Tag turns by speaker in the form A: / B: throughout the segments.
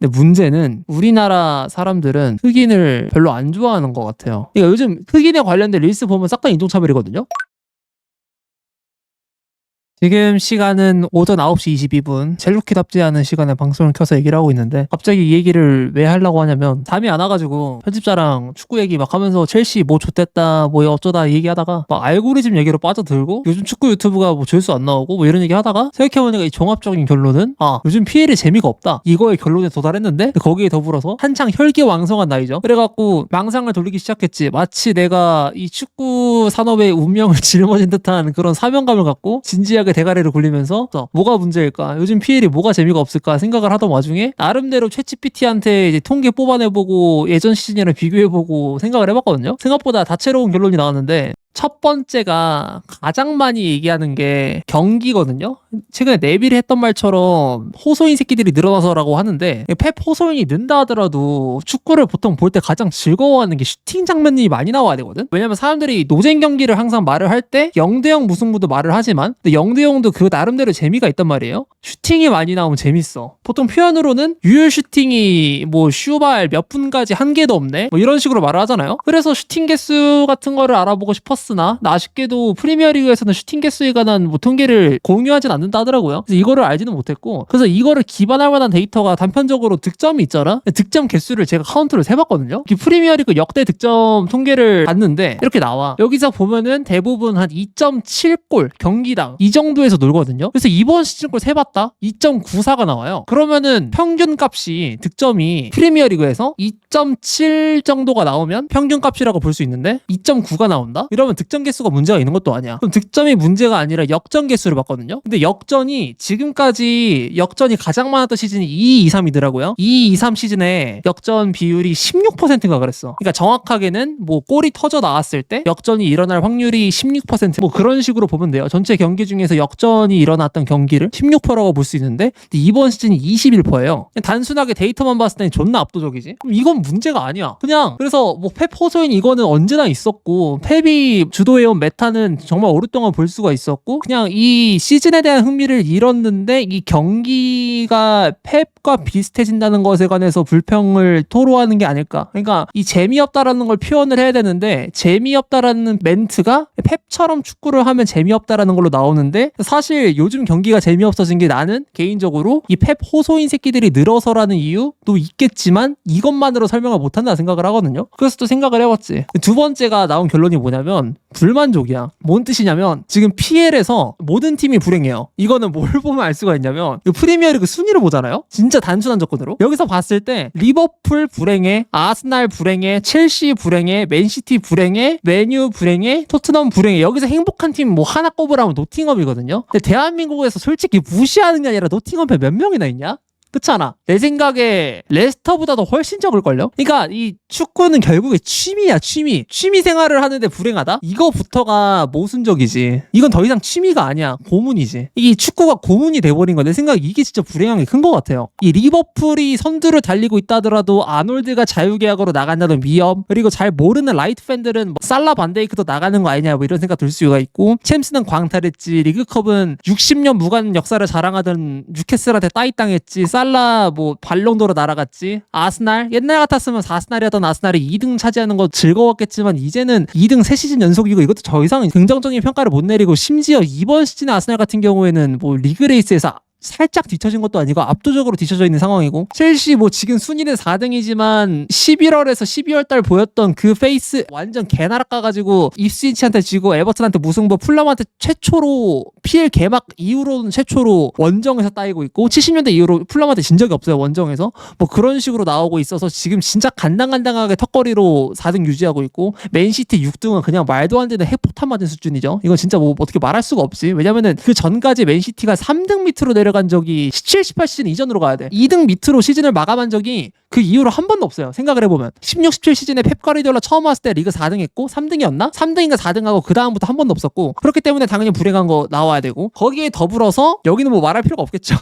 A: 근데 문제는 우리나라 사람들은 흑인을 별로 안 좋아하는 것 같아요. 그러니까 요즘 흑인에 관련된 릴스 보면 싹 다 인종차별이거든요. 지금 시간은 오전 9시 22분 젤루키답지 않은 시간에 방송을 켜서 얘기를 하고 있는데 갑자기 이 얘기를 왜 하려고 하냐면 잠이 안 와가지고 편집자랑 축구 얘기 막 하면서 첼시 뭐 좋댔다 뭐 어쩌다 얘기하다가 막 알고리즘 얘기로 빠져들고 요즘 축구 유튜브가 뭐 조회수 안 나오고 뭐 이런 얘기 하다가 생각해보니까 이 종합적인 결론은 요즘 PL이 재미가 없다 이거의 결론에 도달했는데 거기에 더불어서 한창 혈기왕성한 나이죠. 그래갖고 망상을 돌리기 시작했지. 마치 내가 이 축구 산업의 운명을 짊어진 듯한 그런 사명감을 갖고 진지하게 대가리를 굴리면서 뭐가 문제일까? 요즘 PL이 뭐가 재미가 없을까? 생각을 하던 와중에 나름대로 챗GPT한테 이제 통계 뽑아내보고 예전 시즌이랑 비교해보고 생각을 해봤거든요. 생각보다 다채로운 결론이 나왔는데 첫 번째가 가장 많이 얘기하는 게 경기거든요. 최근에 네빌이 했던 말처럼 호소인 새끼들이 늘어나서라고 하는데 펩 호소인이 는다 하더라도 축구를 보통 볼 때 가장 즐거워하는 게 슈팅 장면이 많이 나와야 되거든. 왜냐면 사람들이 노잼 경기를 항상 말을 할 때 0대0 무승부도 말을 하지만 근데 0대0도 그 나름대로 재미가 있단 말이에요. 슈팅이 많이 나오면 재밌어. 보통 표현으로는 유효 슈팅이 뭐 슈발 몇 분까지 한 개도 없네 뭐 이런 식으로 말을 하잖아요. 그래서 슈팅 개수 같은 거를 알아보고 싶었으나 아쉽게도 프리미어리그에서는 슈팅 개수에 관한 뭐 통계를 공유하진 않는다 하더라고요. 그래서 이거를 알지는 못했고 그래서 이거를 기반할 만한 데이터가 단편적으로 득점이 있잖아. 득점 개수를 제가 카운트를 세봤거든요. 프리미어리그 역대 득점 통계를 봤는데 이렇게 나와. 여기서 보면은 대부분 한 2.7골 경기당 이 정도에서 놀거든요. 그래서 이번 시즌 골 세봤다 2.94가 나와요. 그러면은 평균 값이 득점이 프리미어리그에서 2.7 정도가 나오면 평균 값이라고 볼 수 있는데 2.9가 나온다? 이러면 득점 개수가 문제가 있는 것도 아니야. 그럼 득점이 문제가 아니라 역전 개수를 봤거든요. 근데 역전이 지금까지 역전이 가장 많았던 시즌이 2-2-3이더라고요. 2-2-3 시즌에 역전 비율이 16%인가 그랬어. 그러니까 정확하게는 뭐 골이 터져 나왔을 때 역전이 일어날 확률이 16%뭐 그런 식으로 보면 돼요. 전체 경기 중에서 역전이 일어났던 경기를 16%라고 볼 수 있는데 이번 시즌이 21%예요. 단순하게 데이터만 봤을 땐 존나 압도적이지. 그럼 이건 문제가 아니야. 그냥 그래서 뭐 펩 호소인 이거는 언제나 있었고 펩이 주도해온 메타는 정말 오랫동안 볼 수가 있었고 그냥 이 시즌에 대한 흥미를 잃었는데 이 경기가 펩과 비슷해진다는 것에 관해서 불평을 토로하는 게 아닐까. 그러니까 이 재미없다라는 걸 표현을 해야 되는데 재미없다라는 멘트가 펩처럼 축구를 하면 재미없다라는 걸로 나오는데 사실 요즘 경기가 재미없어진 게 나는 개인적으로 이 펩 호소인 새끼들이 늘어서라는 이유도 있겠지만 이것만으로 설명을 못한다 생각을 하거든요. 그래서 또 생각을 해봤지. 두 번째가 나온 결론이 뭐냐면 불만족이야. 뭔 뜻이냐면 지금 PL에서 모든 팀이 불행해요. 이거는 뭘 보면 알 수가 있냐면 프리미어리그 순위를 보잖아요. 진짜 단순한 조건으로 여기서 봤을 때 리버풀 불행해, 아스날 불행해, 첼시 불행해, 맨시티 불행해, 맨유 불행해, 토트넘 불행해. 여기서 행복한 팀 뭐 하나 꼽으라면 노팅엄이거든요. 근데 대한민국에서 솔직히 무시하는 게 아니라 노팅엄 팬 몇 명이나 있냐? 그렇잖아. 내 생각에 레스터보다도 훨씬 적을걸요? 그러니까 이 축구는 결국에 취미야. 취미 생활을 하는데 불행하다? 이거부터가 모순적이지. 이건 더 이상 취미가 아니야. 고문이지. 이 축구가 고문이 돼버린 거 내 생각에 이게 진짜 불행한 게 큰 것 같아요. 이 리버풀이 선두를 달리고 있다 하더라도 아놀드가 자유계약으로 나간다는 위험, 그리고 잘 모르는 라이트 팬들은 뭐 살라 반데이크도 나가는 거 아니냐 뭐 이런 생각 들 수가 있고, 챔스는 광탈했지, 리그컵은 60년 무관 역사를 자랑하던 뉴캐슬한테 따위땅했지, 살라 뭐 발롱도로 날아갔지. 아스날 옛날 같았으면 아스날이었던 아스날이 2등 차지하는 거 즐거웠겠지만 이제는 2등 3시즌 연속이고 이것도 더 이상 긍정적인 평가를 못 내리고, 심지어 이번 시즌의 아스날 같은 경우에는 뭐 리그 레이스에서 살짝 뒤처진 것도 아니고 압도적으로 뒤처져 있는 상황이고, 첼시 뭐 지금 순위는 4등이지만 11월에서 12월 달 보였던 그 페이스 완전 개나락 가가지고 입스위치한테 지고 에버튼한테 무승부, 풀럼한테 최초로 PL 개막 이후로는 최초로 원정에서 따이고 있고, 70년대 이후로 풀럼한테 진 적이 없어요 원정에서. 뭐 그런 식으로 나오고 있어서 지금 진짜 간당간당하게 턱걸이로 4등 유지하고 있고, 맨시티 6등은 그냥 말도 안 되는 핵폭탄 맞은 수준이죠. 이건 진짜 뭐 어떻게 말할 수가 없지. 왜냐면은 그 전까지 맨시티가 3등 밑으로 내려간 적이 17, 18시즌 이전으로 가야 돼. 2등 밑으로 시즌을 마감한 적이 그 이후로 한 번도 없어요. 생각을 해보면 16, 17 시즌에 펩 가르디올라 처음 왔을 때 리그 4등 했고 3등이었나? 3등인가 4등하고 그 다음부터 한 번도 없었고, 그렇기 때문에 당연히 불행한 거 나와야 되고, 거기에 더불어서 여기는 뭐 말할 필요가 없겠죠.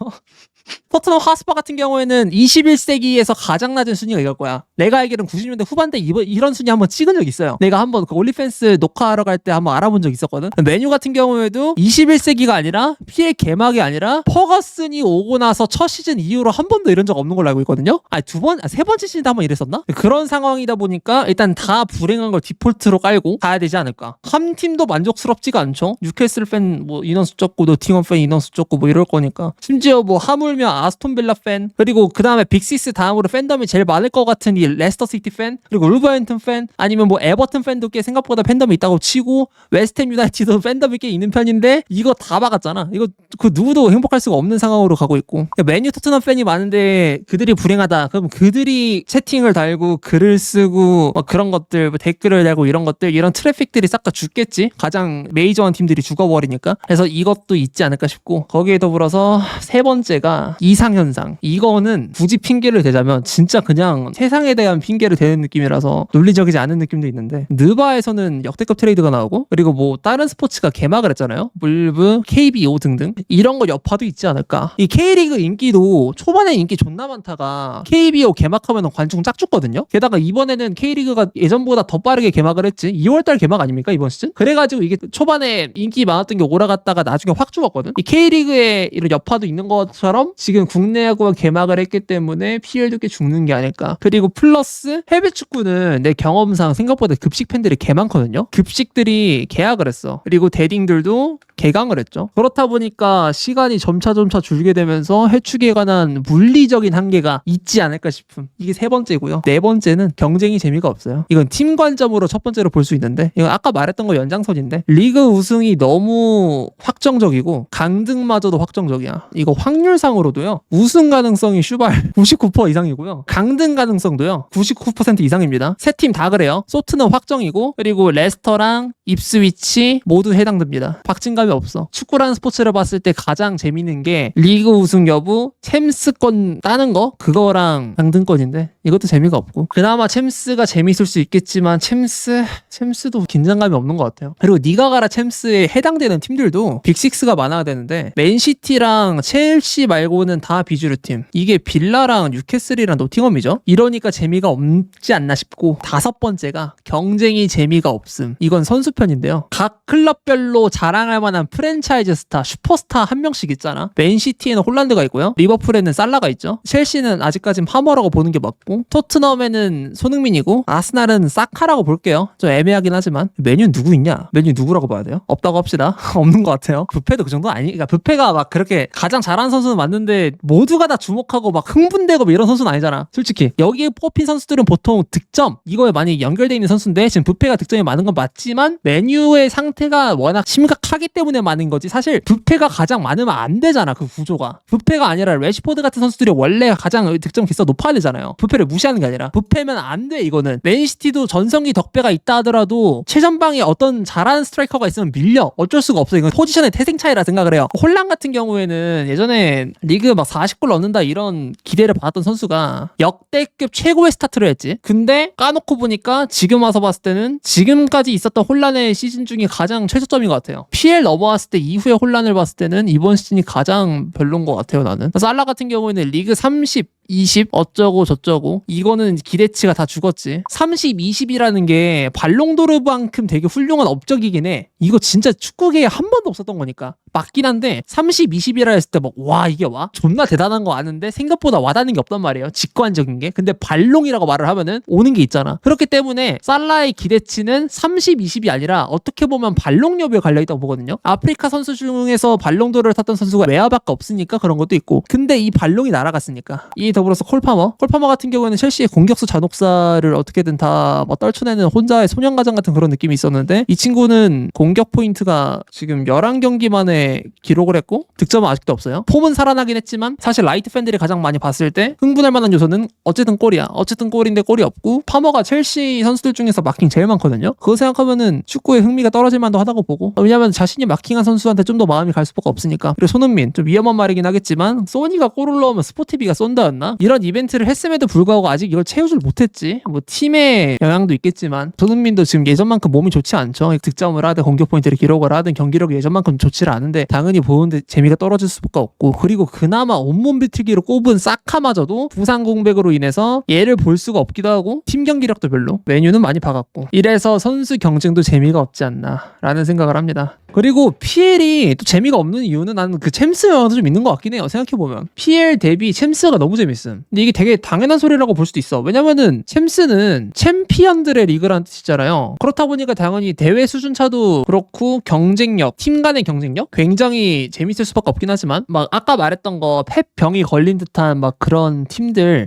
A: 토트넘 하스파 같은 경우에는 21세기에서 가장 낮은 순위가 이걸 거야. 내가 알기로는 90년대 후반대 이런 순위 한번 찍은 적 있어요. 내가 한번 그 올리펜스 녹화하러 갈 때 한번 알아본 적 있었거든. 메뉴 같은 경우에도 21세기가 아니라 PL 개막이 아니라 퍼거슨이 오고 나서 첫 시즌 이후로 한 번도 이런 적 없는 걸로 알고 있거든요. 아니 세 번째 시즌 때 한 번 이랬었나? 그런 상황이다 보니까 일단 다 불행한 걸 디폴트로 깔고 가야 되지 않을까. 한 팀도 만족스럽지가 않죠. 뉴캐슬 팬 뭐 인원수 적고 노팅엄 팬 인원수 적고 뭐 이럴 거니까. 심지어 뭐 하물며 아스톤빌라 팬, 그리고 그 다음에 빅시스 다음으로 팬덤이 제일 많을 것 같은 이 레스터 시티 팬, 그리고 울버햄튼 팬, 아니면 뭐 에버튼 팬도 꽤 생각보다 팬덤이 있다고 치고, 웨스트햄 유나이티드 팬덤이 꽤 있는 편인데 이거 다 막았잖아. 이거 그 누구도 행복할 수가 없는 상황으로 가고 있고. 그러니까 맨유 토트넘 팬이 많은데 그들이 불행하다. 그럼 그들이 채팅을 달고 글을 쓰고 뭐 그런 것들, 뭐 댓글을 달고 이런 것들, 이런 트래픽들이 싹 다 죽겠지. 가장 메이저한 팀들이 죽어버리니까. 그래서 이것도 있지 않을까 싶고, 거기에 더불어서 세 번째가 이상현상. 이거는 굳이 핑계를 대자면 진짜 그냥 세상에 대한 핑계를 대는 느낌이라서 논리적이지 않은 느낌도 있는데, 느바에서는 역대급 트레이드가 나오고, 그리고 뭐 다른 스포츠가 개막을 했잖아요. 물브, KBO 등등. 이런 거 여파도 있지 않을까. 이 K리그 인기도 초반에 인기 존나 많다가 KBO 개막하면 관중 짝 죽거든요. 게다가 이번에는 K리그가 예전보다 더 빠르게 개막을 했지. 2월달 개막 아닙니까 이번 시즌? 그래가지고 이게 초반에 인기 많았던 게 오라갔다가 나중에 확 죽었거든. 이 K리그에 이런 여파도 있는 것처럼 지금 국내 야구가 개막을 했기 때문에 PL도 꽤 죽는 게 아닐까. 그리고 플러스 해외 축구는 내 경험상 생각보다 급식 팬들이 개 많거든요. 급식들이 계약을 했어. 그리고 대딩들도 개강을 했죠. 그렇다 보니까 시간이 점차 줄게 되면서 해축에 관한 물리적인 한계가 있지 않을까 싶음. 이게 세 번째고요. 네 번째는 경쟁이 재미가 없어요. 이건 팀 관점으로 첫 번째로 볼 수 있는데, 이건 아까 말했던 거 연장선인데, 리그 우승이 너무 확정적이고 강등마저도 확정적이야. 이거 확률상으로도요, 우승 가능성이 슈발 99% 이상이고요, 강등 가능성도요 99% 이상입니다. 세 팀 다 그래요. 소트는 확정이고, 그리고 레스터랑 입스위치 모두 해당됩니다. 박진감이 없어. 축구라는 스포츠를 봤을 때 가장 재밌는 게 리그 우승 여부, 챔스권 따는 거, 그거랑 강등권인데 이것도 재미가 없고, 그나마 챔스가 재밌을 수 있겠지만 챔스도 긴장감이 없는 것 같아요. 그리고 니가 가라 챔스에 해당되는 팀들도 빅식스가 많아야 되는데, 맨시티랑 첼시 말고는 다 비주류 팀. 이게 빌라랑 뉴캐슬이랑 노팅엄이죠. 이러니까 재미가 없지 않나 싶고, 다섯 번째가 경쟁이 재미가 없음. 이건 선수편인데요. 각 클럽별로 자랑할 만한 프랜차이즈 스타, 슈퍼스타 한 명씩 있잖아. 맨시티에는 홀란드가 있고요, 리버풀에는 살라가 있죠. 첼시는 아직까진 파머라고 보는 게 맞고, 토트넘에는 손흥민이고, 아스날은 사카라고 볼게요. 좀 애매하긴 하지만. 메뉴는 누구 있냐? 메뉴 누구라고 봐야 돼요? 없다고 합시다. 없는 것 같아요. 뷔페도 그 정도 아니, 그러니까 뷔페가 막 그렇게 가장 잘하는 선수는 맞는데 모두가 다 주목하고 막 흥분되고 뭐 이런 선수는 아니잖아. 솔직히 여기에 뽑힌 선수들은 보통 득점, 이거에 많이 연결돼 있는 선수인데, 지금 뷔페가 득점이 많은 건 맞지만 메뉴의 상태가 워낙 심각하기 때문에 많은 거지, 사실 뷔페가 가장 많으면 안 되잖아. 그 구조가 뷔페가 아니라 레시포드 같은 선수들이 원래 가장 득점 기수가 높아야 되잖아요. 뷔페를 무시하는 게 아니라 뷔페면 안 돼. 이거는 맨시티도 전성기 덕배가 있다 하더라도 최전방에 어떤 잘하는 스트라이커가 있으면 밀려. 어쩔 수가 없어. 이건 포지션의 태생 차이라 생각을 해요. 홀란 같은 경우에는 예전에 리그 막 40골 넣는다 이런 기대를 받았던 선수가 역대급 최고의 스타트를 했지. 근데 까놓고 보니까 지금 와서 봤을 때는 지금까지 있었던 홀란의 시즌 중에 가장 최저점인 것 같아요. PL 넘어왔을 때 이후에 홀란을 봤을 때는 이번 시즌이 가장 별론 것 같아요, 나는. 살라 같은 경우에는 리그 30, 20 어쩌고 저쩌고, 이거는 기대치가 다 죽었지. 30, 20이라는 게 발롱도르만큼 되게 훌륭한 업적이긴 해. 이거 진짜 축구계에 한 번도 없었던 거니까 맞긴 한데, 30, 20이라 했을 때 막 와 이게 와? 존나 대단한 거 아는데 생각보다 와닿는 게 없단 말이에요, 직관적인 게. 근데 발롱이라고 말을 하면은 오는 게 있잖아. 그렇기 때문에 살라의 기대치는 30, 20이 아니라 어떻게 보면 발롱 여부에 갈려있다고 보거든요. 아프리카 선수 중에서 발롱도르를 탔던 선수가 웨아밖에 없으니까 그런 것도 있고, 근데 이 발롱이 날아갔으니까. 이 더불어서 콜파머 같은 경우에는 첼시의 공격수 잔혹사를 어떻게든 다 뭐 떨쳐내는 혼자의 소년가장 같은 그런 느낌이 있었는데, 이 친구는 공격 포인트가 지금 11경기 만에 기록을 했고 득점은 아직도 없어요. 폼은 살아나긴 했지만 사실 라이트 팬들이 가장 많이 봤을 때 흥분할 만한 요소는 어쨌든 골이야. 어쨌든 골인데 골이 없고, 파머가 첼시 선수들 중에서 마킹 제일 많거든요. 그거 생각하면은 축구에 흥미가 떨어질 만도 하다고 보고, 왜냐면 자신이 마킹한 선수한테 좀 더 마음이 갈 수밖에 없으니까. 그리고 손흥민, 좀 위험한 말이긴 하겠지만 소니가 골을 넣으면 스포티비가 쏜다였나? 되나? 이런 이벤트를 했음에도 불구하고 아직 이걸 채우질 못했지. 뭐 팀의 영향도 있겠지만 손흥민도 지금 예전만큼 몸이 좋지 않죠. 득점을 하든 공격 포인트를 기록을 하든 경기력이 예전만큼 좋지를 않은데 당연히 보는데 재미가 떨어질 수밖에 없고, 그리고 그나마 온몸 비틀기로 꼽은 사카마저도 부상 공백으로 인해서 얘를 볼 수가 없기도 하고 팀 경기력도 별로, 메뉴는 많이 박았고, 이래서 선수 경쟁도 재미가 없지 않나 라는 생각을 합니다. 그리고 PL이 또 재미가 없는 이유는 나는 그 챔스 영향도 좀 있는 것 같긴 해요. 생각해보면 PL 대비 챔스가 너무 재밌음. 근데 이게 되게 당연한 소리라고 볼 수도 있어. 왜냐면은 챔스는 챔피언들의 리그라는 뜻이잖아요. 그렇다 보니까 당연히 대회 수준 차도 그렇고 경쟁력, 팀 간의 경쟁력 굉장히 재밌을 수밖에 없긴 하지만, 막 아까 말했던 거 펩병이 걸린 듯한 막 그런 팀들을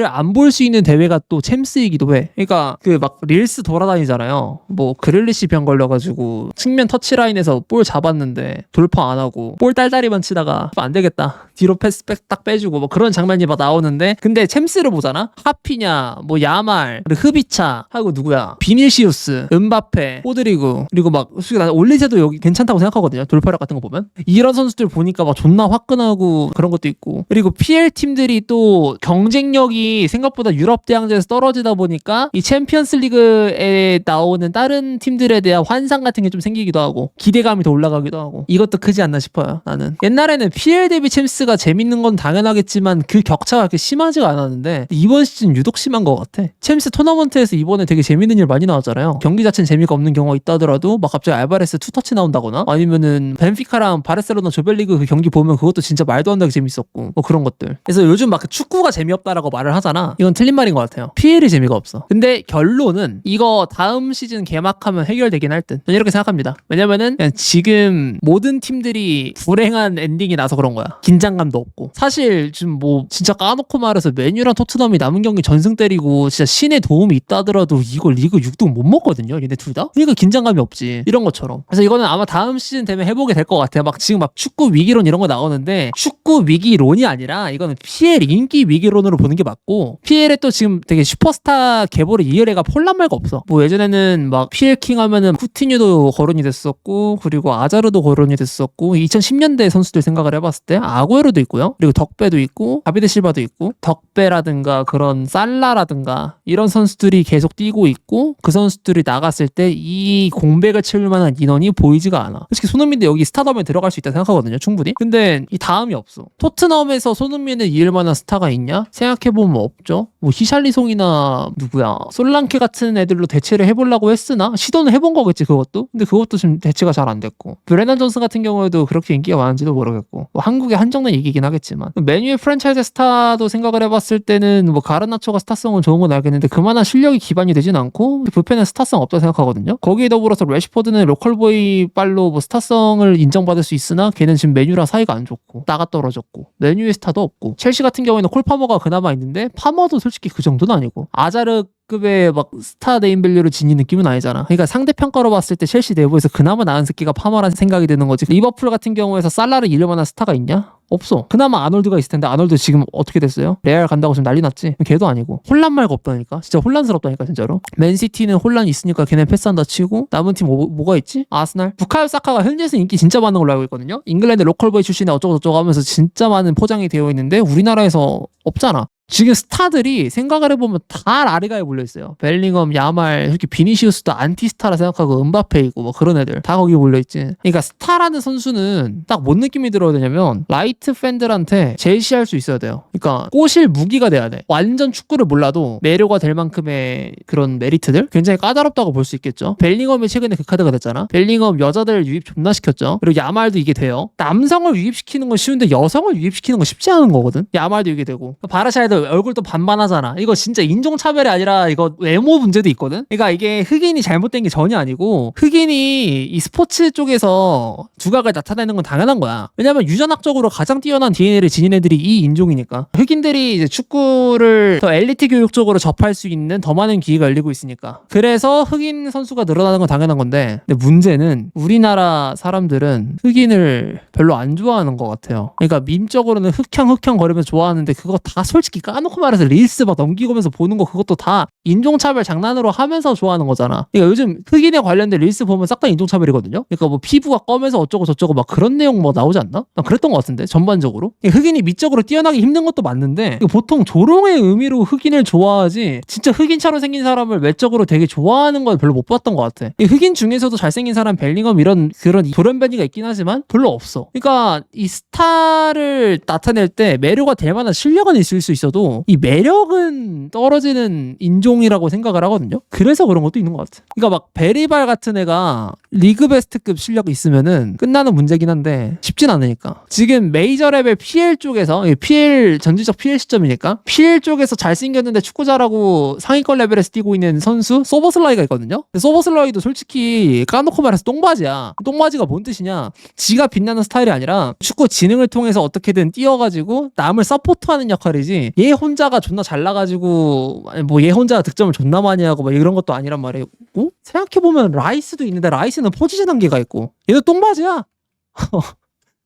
A: 안 볼 수 있는 대회가 또 챔스이기도 해. 그러니까 그 막 릴스 돌아다니잖아요. 뭐 그릴리시 병 걸려가지고 측면 터치라인에서 볼 잡았는데 돌파 안 하고 볼 딸다리만 치다가 안 되겠다, 뒤로 패스 딱 빼주고 뭐 그런 장면이 막 나오는데, 근데 챔스를 보잖아. 하피냐, 뭐 야말, 그리고 흐비차 하고 누구야, 비니시우스, 은바페, 호드리구, 그리고 막 솔직히 나는 올리세도 여기 괜찮다고 생각하거든요. 돌파력 같은 거 보면 이런 선수들 보니까 막 존나 화끈하고 그런 것도 있고, 그리고 PL 팀들이 또 경쟁력이 생각보다 유럽 대항전에서 떨어지다 보니까 이 챔피언스 리그에 나오는 다른 팀들에 대한 환상 같은 게 좀 생기기도 하고 기대감이 더 올라가기도 하고, 이것도 크지 않나 싶어요. 나는 옛날에는 PL 대비 챔스가 재밌는 건 당연하겠지만 그 격차가 그렇게 심하지가 않았는데 이번 시즌 유독 심한 것 같아. 챔스 토너먼트에서 이번에 되게 재밌는 일 많이 나왔잖아요. 경기 자체는 재미가 없는 경우가 있다 하더라도 막 갑자기 알바레스 투터치 나온다거나, 아니면은 벤피카랑 바르셀로나 조별리그 그 경기 보면 그것도 진짜 말도 안 되게 재밌었고 뭐 그런 것들. 그래서 요즘 막 축구가 재미없다라고 말을 하잖아. 이건 틀린 말인 것 같아요. PL이 재미가 없어. 근데 결론은 이거 다음 시즌 개막하면 해결되긴 할 듯. 저는 이렇게 생각합니다. 왜냐면은 그냥 지금 모든 팀들이 불행한 엔딩이 나서 그런 거야. 긴장감도 없고. 사실 지금 뭐 진짜 까놓고 말해서 맨유랑 토트넘이 남은 경기 전승 때리고 진짜 신의 도움이 있다 하더라도 이거 리그 6등 못 먹거든요. 얘네 둘 다. 그러니까 긴장감이 없지. 이런 것처럼. 그래서 이거는 아마 다음 시즌 되면 해보게 될 것 같아요. 막 지금 막 축구 위기론 이런 거 나오는데 축구 위기론이 아니라 이거는 PL 인기 위기론으로 보는 게 맞고, PL에 또 지금 되게 슈퍼스타 계보를 이을 애가 폴란 말고 없어. 뭐 예전에는 막 PL 킹 하면은 쿠티뉴도 거론이 됐었고, 그리고 아자르도 거론이 됐었고, 2010년대 선수들 생각을 해봤을 때 아구에로도 있고요. 그리고 덕배도 있고, 다비드 실바도 있고, 덕배라든가 그런 살라라든가 이런 선수들이 계속 뛰고 있고, 그 선수들이 나갔을 때 이 공백을 채울 만한 인원이 보이지가 않아. 솔직히 손흥민도 여기 스타덤에 들어갈 수 있다 생각하거든요. 충분히. 근데 이 다음이 없어. 토트넘에서 손흥민을 이을 만한 스타가 있냐? 생각해보면 없죠. 뭐 히샬리송이나 누구야, 솔랑케 같은 애들로 대체를 해보려고 했으나 시도는 해본 거겠지 그것도. 근데 그것도 지금 대체가 잘 안 됐고, 브레난 존슨 같은 경우에도 그렇게 인기가 많은지도 모르겠고, 뭐 한국의 한정된 얘기긴 하겠지만, 맨유의 프랜차이즈 스타도 생각을 해봤을 때는 뭐 가르나초가 스타성은 좋은 건 알겠는데 그만한 실력이 기반이 되진 않고 부펜은 스타성 없다고 생각하거든요. 거기에 더불어서 래시포드는 로컬보이 빨로 뭐 스타성을 인정받을 수 있으나 걔는 지금 맨유랑 사이가 안 좋고 나가 떨어졌고, 맨유의 스타도 없고, 첼시 같은 경우에는 콜 파머가 그나마 있는데 파머도 솔직히 그 정도는 아니고, 아자르 급의 막 스타 네임밸류를 지닌 느낌은 아니잖아. 그러니까 상대평가로 봤을 때 첼시 내부에서 그나마 나은 새끼가 파머라는 생각이 드는 거지. 리버풀 같은 경우에서 살라를 이을 만한 스타가 있냐? 없어. 그나마 아놀드가 있을 텐데 아놀드 지금 어떻게 됐어요? 레알 간다고 지금 난리 났지. 걔도 아니고. 혼란 말고 없다니까. 진짜 혼란스럽다니까 진짜로. 맨시티는 혼란이 있으니까 걔네 패스한다 치고 남은 팀 뭐가 있지? 아스날. 부카요 사카가 현지에서 인기 진짜 많은 걸로 알고 있거든요. 잉글랜드 로컬보이 출신에 어쩌고저쩌고 하면서 진짜 많은 포장이 되어 있는데 우리나라에서 없잖아. 지금 스타들이 생각을 해보면 다 라리가에 몰려있어요. 벨링엄, 야말, 솔직히 비니시우스도 안티스타라 생각하고 은바페이고 뭐 그런 애들 다 거기 몰려있지. 그러니까 스타라는 선수는 딱 뭔 느낌이 들어야 되냐면 라이트 팬들한테 제시할 수 있어야 돼요. 그러니까 꼬실 무기가 돼야 돼. 완전 축구를 몰라도 매료가 될 만큼의 그런 메리트들 굉장히 까다롭다고 볼 수 있겠죠. 벨링엄이 최근에 그 카드가 됐잖아. 벨링엄 여자들 유입 존나 시켰죠. 그리고 야말도 이게 돼요. 남성을 유입시키는 건 쉬운데 여성을 유입시키는 건 쉽지 않은 거거든. 야말도 이게 되고, 바르샤에도 얼굴도 반반하잖아. 이거 진짜 인종차별이 아니라 이거 외모 문제도 있거든. 그러니까 이게 흑인이 잘못된 게 전혀 아니고, 흑인이 이 스포츠 쪽에서 두각을 나타내는 건 당연한 거야. 왜냐면 유전학적으로 가장 뛰어난 DNA를 지닌 애들이 이 인종이니까. 흑인들이 이제 축구를 더 엘리트 교육 쪽으로 접할 수 있는 더 많은 기회가 열리고 있으니까. 그래서 흑인 선수가 늘어나는 건 당연한 건데, 근데 문제는 우리나라 사람들은 흑인을 별로 안 좋아하는 것 같아요. 그러니까 밈적으로는 흑형 거리면서 좋아하는데 그거 다 솔직히 까놓고 말해서 릴스 막 넘기면서 보는 거 그것도 다 인종차별 장난으로 하면서 좋아하는 거잖아. 그러니까 요즘 흑인에 관련된 릴스 보면 싹 다 인종차별이거든요. 그러니까 뭐 피부가 검해서 어쩌고 저쩌고 막 그런 내용 뭐 나오지 않나? 난 그랬던 것 같은데 전반적으로. 그러니까 흑인이 미적으로 뛰어나기 힘든 것도 맞는데 보통 조롱의 의미로 흑인을 좋아하지 진짜 흑인처럼 생긴 사람을 외적으로 되게 좋아하는 건 별로 못 봤던 것 같아. 흑인 중에서도 잘생긴 사람 벨링엄 이런 그런 돌연변이가 있긴 하지만 별로 없어. 그러니까 이 스타를 나타낼 때 매료가 될 만한 실력은 있을 수 있어도 이 매력은 떨어지는 인종이라고 생각을 하거든요. 그래서 그런 것도 있는 것 같아. 그러니까 막 베리발 같은 애가 리그 베스트급 실력이 있으면은 끝나는 문제긴 한데 쉽진 않으니까. 지금 메이저 레벨 PL 쪽에서 PL 전지적 PL 시점이니까 PL 쪽에서 잘생겼는데 축구 잘하고 상위권 레벨에서 뛰고 있는 선수 소버슬라이가 있거든요. 근데 소버슬라이도 솔직히 까놓고 말해서 똥바지야. 똥바지가 뭔 뜻이냐? 지가 빛나는 스타일이 아니라 축구 지능을 통해서 어떻게든 뛰어가지고 남을 서포트하는 역할이지. 얘 혼자가 존나 잘나가지고 뭐 얘 혼자가 득점을 존나 많이 하고 막 이런 것도 아니란 말이고. 생각해보면 라이스도 있는데 라이스는 포지션 한계가 있고 얘도 똥바지야.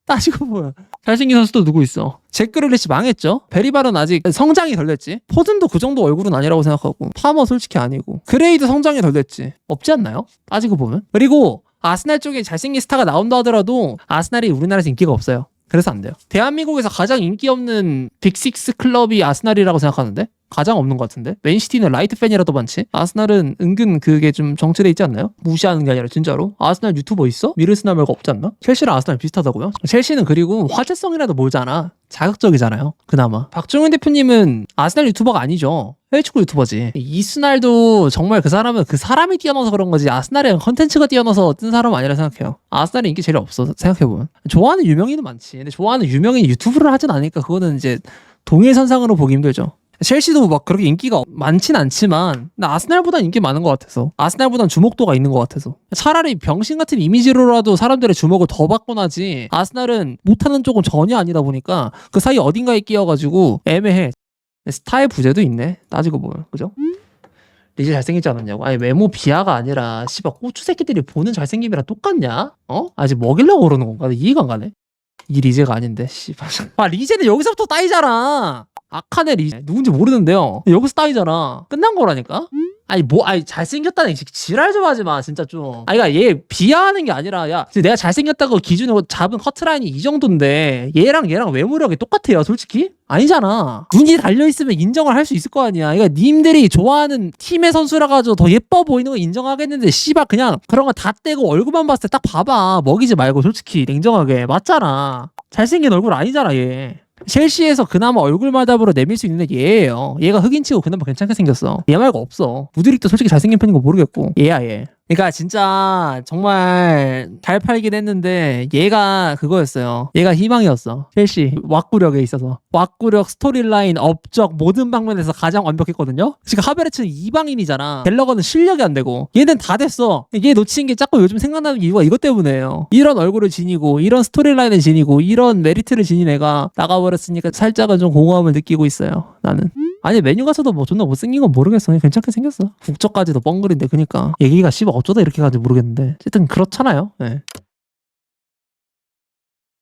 A: 따지고 보면 잘생긴 선수도 누구 있어? 잭 그릴리시 망했죠. 베리발은 아직 성장이 덜 됐지. 포든도 그 정도 얼굴은 아니라고 생각하고 파머 솔직히 아니고 그레이도 성장이 덜 됐지. 없지 않나요? 따지고 보면. 그리고 아스날 쪽에 잘생긴 스타가 나온다 하더라도 아스날이 우리나라에서 인기가 없어요. 그래서 안 돼요. 대한민국에서 가장 인기 없는 빅식스 클럽이 아스날이라고 생각하는데 가장 없는 것 같은데. 맨시티는 라이트 팬이라도 많지. 아스날은 은근 그게 좀 정체돼 있지 않나요? 무시하는 게 아니라 진짜로. 아스날 유튜버 있어? 미르스나 말고 없지 않나? 첼시랑 아스날 비슷하다고요? 첼시는 그리고 화제성이라도 몰잖아. 자극적이잖아요. 그나마. 박종현 대표님은 아스날 유튜버가 아니죠. 해외축구 유튜버지. 이스날도 정말 그 사람은 그 사람이 뛰어나서 그런 거지 아스날의 컨텐츠가 뛰어나서 뜬 사람은 아니라 생각해요. 아스날이 인기 제일 없어 생각해보면. 좋아하는 유명인은 많지. 근데 좋아하는 유명인이 유튜브를 하진 않으니까 그거는 이제 동일선상으로 보기 힘들죠. 첼시도 막 그렇게 인기가 많진 않지만 아스날보단 인기 많은 것 같아서. 아스날보단 주목도가 있는 것 같아서. 차라리 병신 같은 이미지로라도 사람들의 주목을 더 받곤 하지 아스날은 못하는 쪽은 전혀 아니다 보니까 그 사이 어딘가에 끼어가지고 애매해. 스타의 부재도 있네 따지고 보면. 그죠? 리제 잘생기지 않았냐고. 아니 외모 비하가 아니라 씨발 고추 새끼들이 보는 잘생김이랑 똑같냐? 아직 먹이려고 그러는 건가? 이해가 안 가네. 이 리제가 아닌데 씨발. 리제는 여기서부터 따이잖아. 악한애 리제 누군지 모르는데요 여기서 따이잖아. 끝난 거라니까. 아니 잘생겼다는 지랄 좀 하지 마 진짜 좀. 그러니까 얘 비하하는 게 아니라 야 내가 잘생겼다고 기준으로 잡은 커트라인이 이 정도인데 얘랑 외모력이 똑같아요 솔직히? 아니잖아. 눈이 달려있으면 인정을 할 수 있을 거 아니야. 그러니까 님들이 좋아하는 팀의 선수라 가지고 더 예뻐 보이는 거 인정하겠는데 씨발 그냥 그런 거 다 떼고 얼굴만 봤을 때 딱 봐봐. 먹이지 말고 솔직히 냉정하게. 맞잖아. 잘생긴 얼굴 아니잖아 얘. 첼시에서 그나마 얼굴 마담으로 내밀 수 있는 애 얘예요. 얘가 흑인치고 그나마 괜찮게 생겼어. 얘 말고 없어. 무드릭도 솔직히 잘생긴 편인 거 모르겠고 얘야 얘. 그러니까 진짜 정말 잘 팔긴 했는데 얘가 그거였어요. 얘가 희망이었어. 첼시 왁구력에 있어서. 왁구력, 스토리라인, 업적 모든 방면에서 가장 완벽했거든요. 지금 하베르츠는 이방인이잖아. 갤러거는 실력이 안 되고 얘는 다 됐어. 얘 놓친 게 자꾸 요즘 생각나는 이유가 이것 때문에요. 이런 얼굴을 지니고 이런 스토리라인을 지니고 이런 메리트를 지닌 애가 나가버렸으니까 살짝은 좀 공허함을 느끼고 있어요. 나는. 아니 메뉴 가서도 뭐 존나 못생긴 건 모르겠어. 그냥 괜찮게 생겼어. 국적까지도 뻥글인데 그니까 얘기가 씨발 어쩌다 이렇게 가는지 모르겠는데 어쨌든 그렇잖아요. 네.